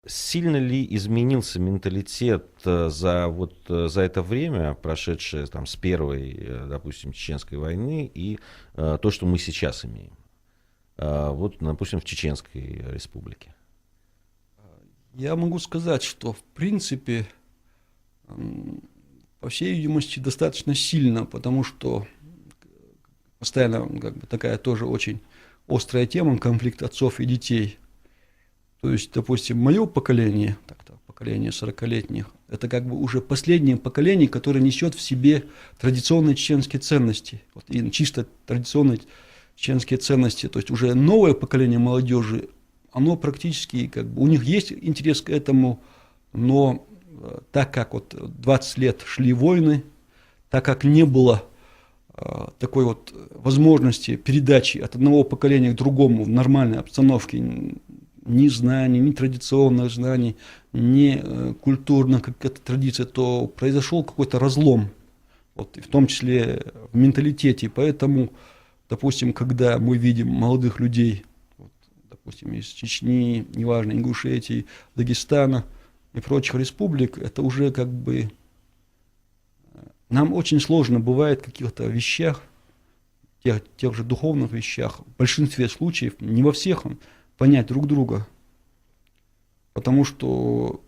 Сильно ли изменился менталитет за это время, прошедшее там, с первой, допустим, Чеченской войны, и то, что мы сейчас имеем? Вот, допустим, в Чеченской республике. Я могу сказать, что в принципе, по всей видимости, достаточно сильно, потому что постоянно как бы такая тоже очень острая тема, конфликт отцов и детей. То есть, допустим, мое поколение, поколение 40-летних, это как бы уже последнее поколение, которое несет в себе традиционные чеченские ценности, вот, и чисто традиционные чеченские ценности. То есть уже новое поколение молодежи, оно практически, как бы, у них есть интерес к этому, но так как вот 20 лет шли войны, так как не было такой вот возможности передачи от одного поколения к другому в нормальной обстановке ни знаний, ни традиционных знаний, ни культурных каких-то традиций, то произошел какой-то разлом, вот, в том числе в менталитете. Поэтому, допустим, когда мы видим молодых людей, вот, допустим, из Чечни, неважно, Ингушетии, Дагестана и прочих республик, это уже как бы нам очень сложно бывает в каких-то вещах, тех же духовных вещах, в большинстве случаев, не во всех, понять друг друга, потому что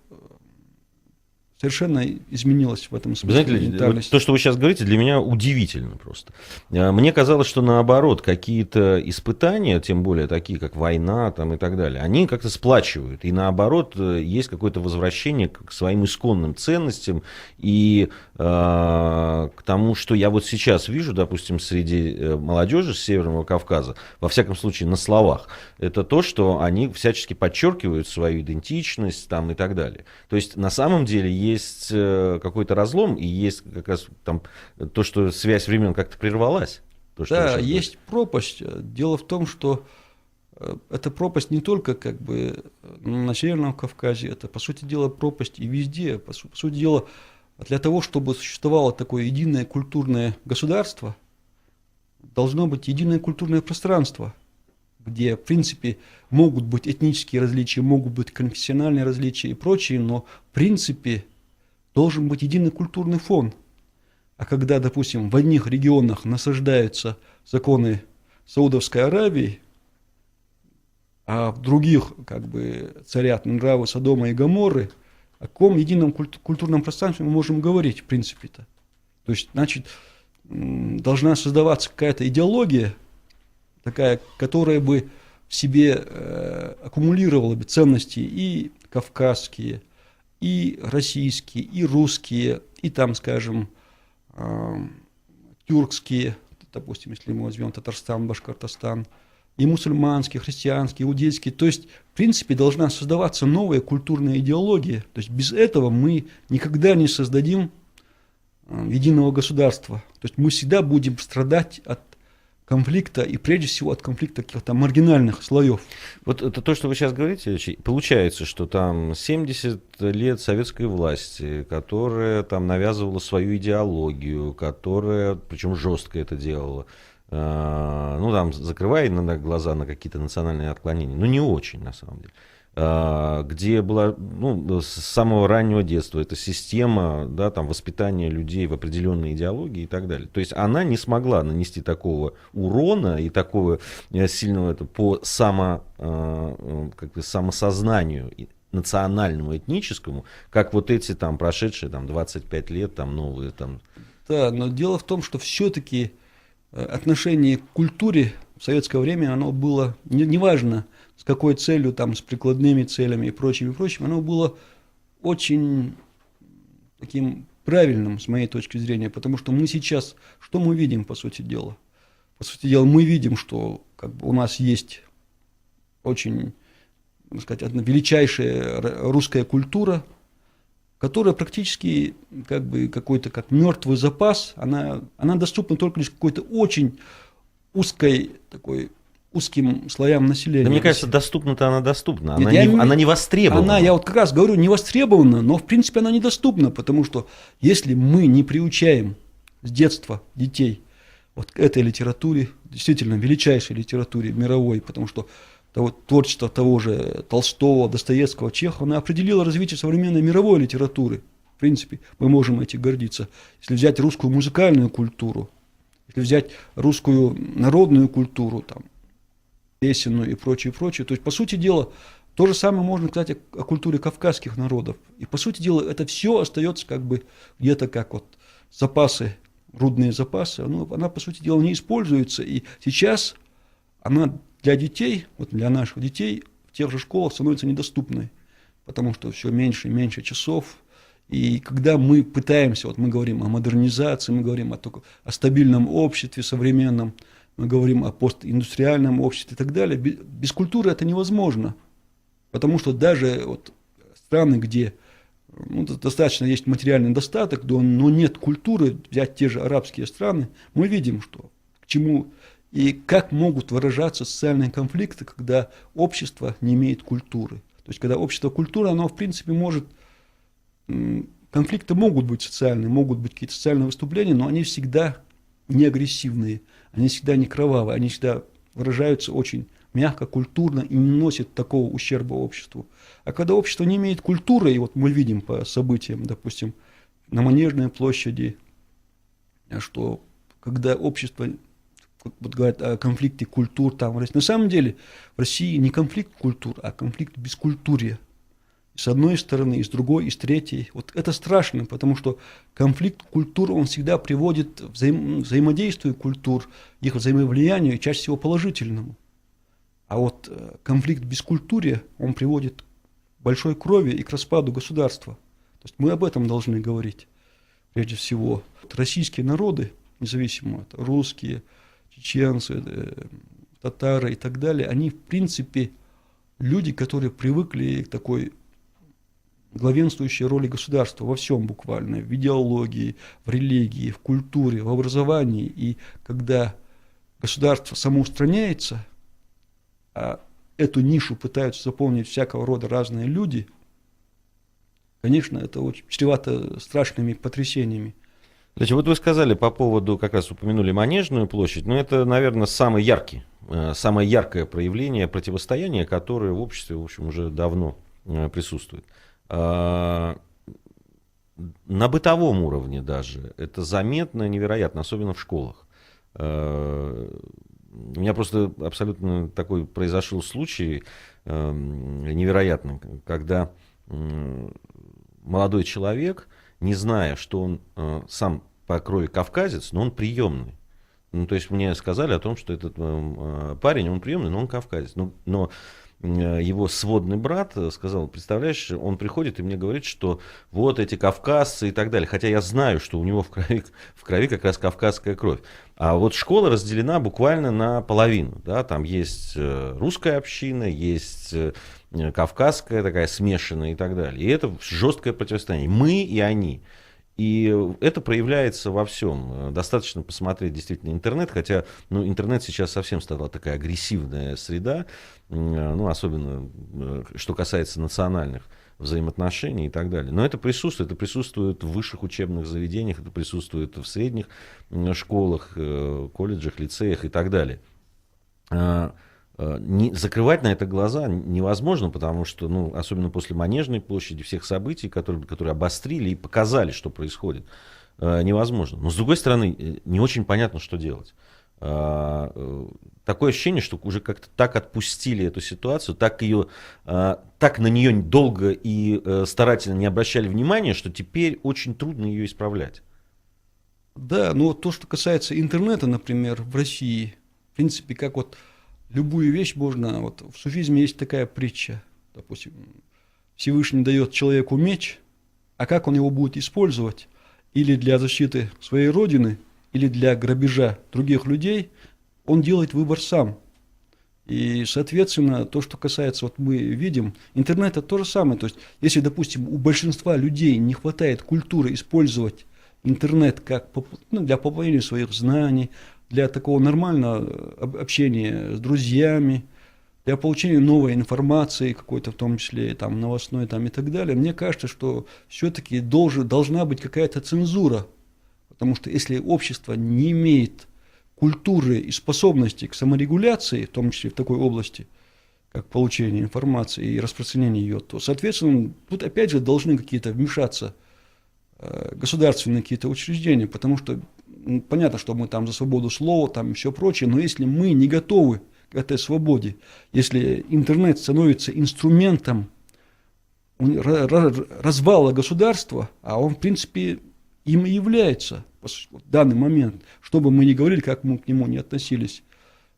совершенно изменилось в этом смысле. Вы знаете, то, что вы сейчас говорите, для меня удивительно просто. Мне казалось, что наоборот, какие-то испытания, тем более такие, как война там, и так далее, они как-то сплачивают. И наоборот, есть какое-то возвращение к своим исконным ценностям и к тому, что я вот сейчас вижу, допустим, среди молодежи с Северного Кавказа, во всяком случае на словах, это то, что они всячески подчеркивают свою идентичность там, и так далее. То есть на самом деле есть какой-то разлом, и есть как раз там то, что связь времен как-то прервалась. То, что да, есть пропасть. Дело в том, что эта пропасть не только как бы на Северном Кавказе, это, по сути дела, пропасть и везде. По сути дела, для того, чтобы существовало такое единое культурное государство, должно быть единое культурное пространство, где, в принципе, могут быть этнические различия, могут быть конфессиональные различия и прочее, но, в принципе, должен быть единый культурный фон. А когда, допустим, в одних регионах насаждаются законы Саудовской Аравии, а в других как бы царят нравы Содома и Гоморры, о каком едином культурном пространстве мы можем говорить, в принципе-то? То есть, значит, должна создаваться какая-то идеология, такая, которая бы в себе аккумулировала бы ценности и кавказские, и российские, и русские, и там, скажем, тюркские, допустим, если мы возьмем Татарстан, Башкортостан, и мусульманские, христианские, иудейские. То есть, в принципе, должна создаваться новая культурная идеология. То есть, без этого мы никогда не создадим единого государства. То есть, мы всегда будем страдать от конфликта и прежде всего от конфликта каких-то маргинальных слоев. Вот это то, что вы сейчас говорите, получается, что там 70 лет советской власти, которая там навязывала свою идеологию, которая, причем жестко это делала, ну там закрывая иногда глаза на какие-то национальные отклонения, но не очень на самом деле. Где была, ну, с самого раннего детства эта система, да, там, воспитания людей в определенной идеологии и так далее. То есть она не смогла нанести такого урона и такого сильного по как бы самосознанию национальному, этническому, как вот эти там прошедшие там, 25 лет там, новые. Там. Да, но дело в том, что все-таки отношение к культуре в советское время, оно было, неважно, с какой целью, там, с прикладными целями и прочим, оно было очень таким правильным, с моей точки зрения, потому что мы сейчас, что мы видим, по сути дела? По сути дела, мы видим, что как бы, у нас есть очень, можно сказать, одна величайшая русская культура, которая практически как бы какой-то как мертвый запас, она доступна только лишь какой-то очень узким слоям населения. Да, мне кажется, доступна-то она доступна. Она, Нет, она не востребована. Я вот как раз говорю, не востребована, но в принципе она недоступна, потому что если мы не приучаем с детства детей вот к этой литературе, действительно величайшей литературе мировой, потому что, творчество того же Толстого, Достоевского, Чехова, оно определило развитие современной мировой литературы. В принципе, мы можем этим гордиться. Если взять русскую музыкальную культуру, если взять русскую народную культуру, там, песенную и прочее, прочее, то есть, по сути дела, то же самое можно сказать о культуре кавказских народов. И, по сути дела, это все остается как бы где-то как вот запасы, рудные запасы, она, по сути дела, не используется. И сейчас она для детей, вот для наших детей, в тех же школах становится недоступной, потому что все меньше и меньше часов. И когда мы пытаемся, вот мы говорим о модернизации, мы говорим о стабильном обществе современном, мы говорим о постиндустриальном обществе и так далее, без культуры это невозможно. Потому что даже вот страны, где достаточно есть материальный достаток, но нет культуры, взять те же арабские страны, мы видим, что к чему и как могут выражаться социальные конфликты, когда общество не имеет культуры. То есть, когда общество культуры, оно в принципе может... Конфликты могут быть социальные, могут быть какие-то социальные выступления, но они всегда не агрессивные, они всегда не кровавые, они всегда выражаются очень мягко, культурно и не носят такого ущерба обществу. А когда общество не имеет культуры, и вот мы видим по событиям, допустим, на Манежной площади, что когда общество, вот говорят о конфликте культур, там, на самом деле в России не конфликт культур, а конфликт бескультурья. С одной стороны, и с другой, и с третьей. Вот это страшно, потому что конфликт культур, он всегда приводит к взаимодействию культур, их взаимовлиянию, и чаще всего положительному. А вот конфликт бескультурья, он приводит к большой крови и к распаду государства. То есть мы об этом должны говорить, прежде всего. Российские народы, независимо от русские, чеченцы, татары и так далее, они, в принципе, люди, которые привыкли к такой главенствующей роли государства во всем буквально, в идеологии, в религии, в культуре, в образовании. И когда государство самоустраняется, а эту нишу пытаются заполнить всякого рода разные люди, конечно, это очень чревато страшными потрясениями. Значит, вот вы сказали по поводу, как раз упомянули Манежную площадь, но это, наверное, самое яркое проявление противостояния, которое в обществе, в общем, уже давно присутствует. На бытовом уровне даже это заметно, невероятно, особенно в школах. У меня просто абсолютно такой произошел случай невероятный, когда молодой человек, не зная, что он сам по крови кавказец, но он приемный. То есть мне сказали о том, что этот парень, он приемный, но он кавказец. Но его сводный брат сказал, представляешь, он приходит и мне говорит, что вот эти кавказцы и так далее. Хотя я знаю, что у него в крови как раз кавказская кровь. А вот школа разделена буквально на половину. Да? Там есть русская община, есть кавказская такая смешанная и так далее. И это жесткое противостояние. Мы и они. И это проявляется во всем. Достаточно посмотреть действительно интернет, хотя интернет сейчас совсем стала такая агрессивная среда, особенно что касается национальных взаимоотношений и так далее. Но это присутствует в высших учебных заведениях, это присутствует в средних школах, колледжах, лицеях и так далее. Закрывать на это глаза невозможно, потому что, особенно после Манежной площади, всех событий, которые обострили и показали, что происходит, невозможно. Но, с другой стороны, не очень понятно, что делать. Такое ощущение, что уже как-то так отпустили эту ситуацию, так на нее долго и старательно не обращали внимания, что теперь очень трудно ее исправлять. Да, то, что касается интернета, например, в России, в принципе, как вот любую вещь можно, вот в суфизме есть такая притча, допустим, Всевышний дает человеку меч, а как он его будет использовать, или для защиты своей родины, или для грабежа других людей, он делает выбор сам. И, соответственно, то, что касается, вот мы видим, интернет это то же самое. То есть, если, допустим, у большинства людей не хватает культуры использовать интернет как для пополнения своих знаний, для такого нормального общения с друзьями, для получения новой информации какой-то, в том числе там, новостной там, и так далее, мне кажется, что все-таки должна быть какая-то цензура. Потому что если общество не имеет культуры и способности к саморегуляции, в том числе в такой области, как получение информации и распространение ее, то, соответственно, тут опять же должны какие-то вмешаться государственные какие-то учреждения, потому что понятно, что мы там за свободу слова, там и все прочее, но если мы не готовы к этой свободе, если интернет становится инструментом развала государства, а он, в принципе, им и является в данный момент, что бы мы ни говорили, как мы к нему не относились,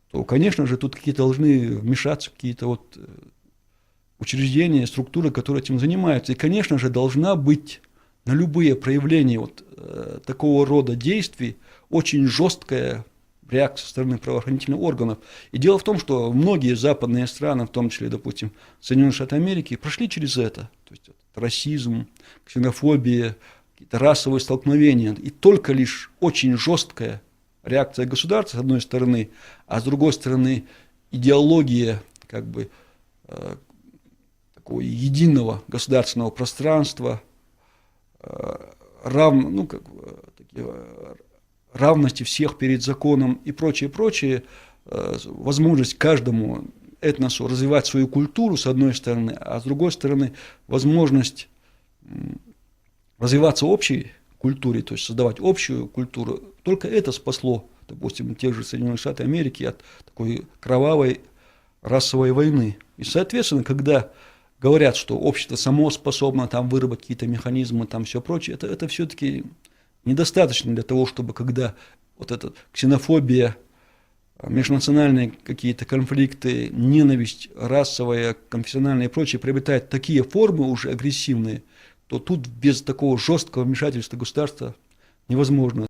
то, конечно же, тут какие-то должны вмешаться какие-то вот учреждения, структуры, которые этим занимаются. И, конечно же, должна быть на любые проявления вот такого рода действий очень жесткая реакция со стороны правоохранительных органов. И дело в том, что многие западные страны, в том числе, допустим, Соединенные Штаты Америки, прошли через это. То есть расизм, ксенофобия, какие-то расовые столкновения. И только лишь очень жесткая реакция государства, с одной стороны, а с другой стороны, идеология как бы такого единого государственного пространства, равности всех перед законом и прочее, возможность каждому этносу развивать свою культуру, с одной стороны, а с другой стороны, возможность развиваться общей культуре, то есть создавать общую культуру. Только это спасло, допустим, тех же Соединенных Штатов Америки от такой кровавой расовой войны. И, соответственно, когда говорят, что общество само способно там выработать какие-то механизмы, там все прочее, это все-таки недостаточно для того, чтобы когда вот эта ксенофобия, межнациональные какие-то конфликты, ненависть расовая, конфессиональная и прочее приобретает такие формы уже агрессивные, то тут без такого жесткого вмешательства государства невозможно.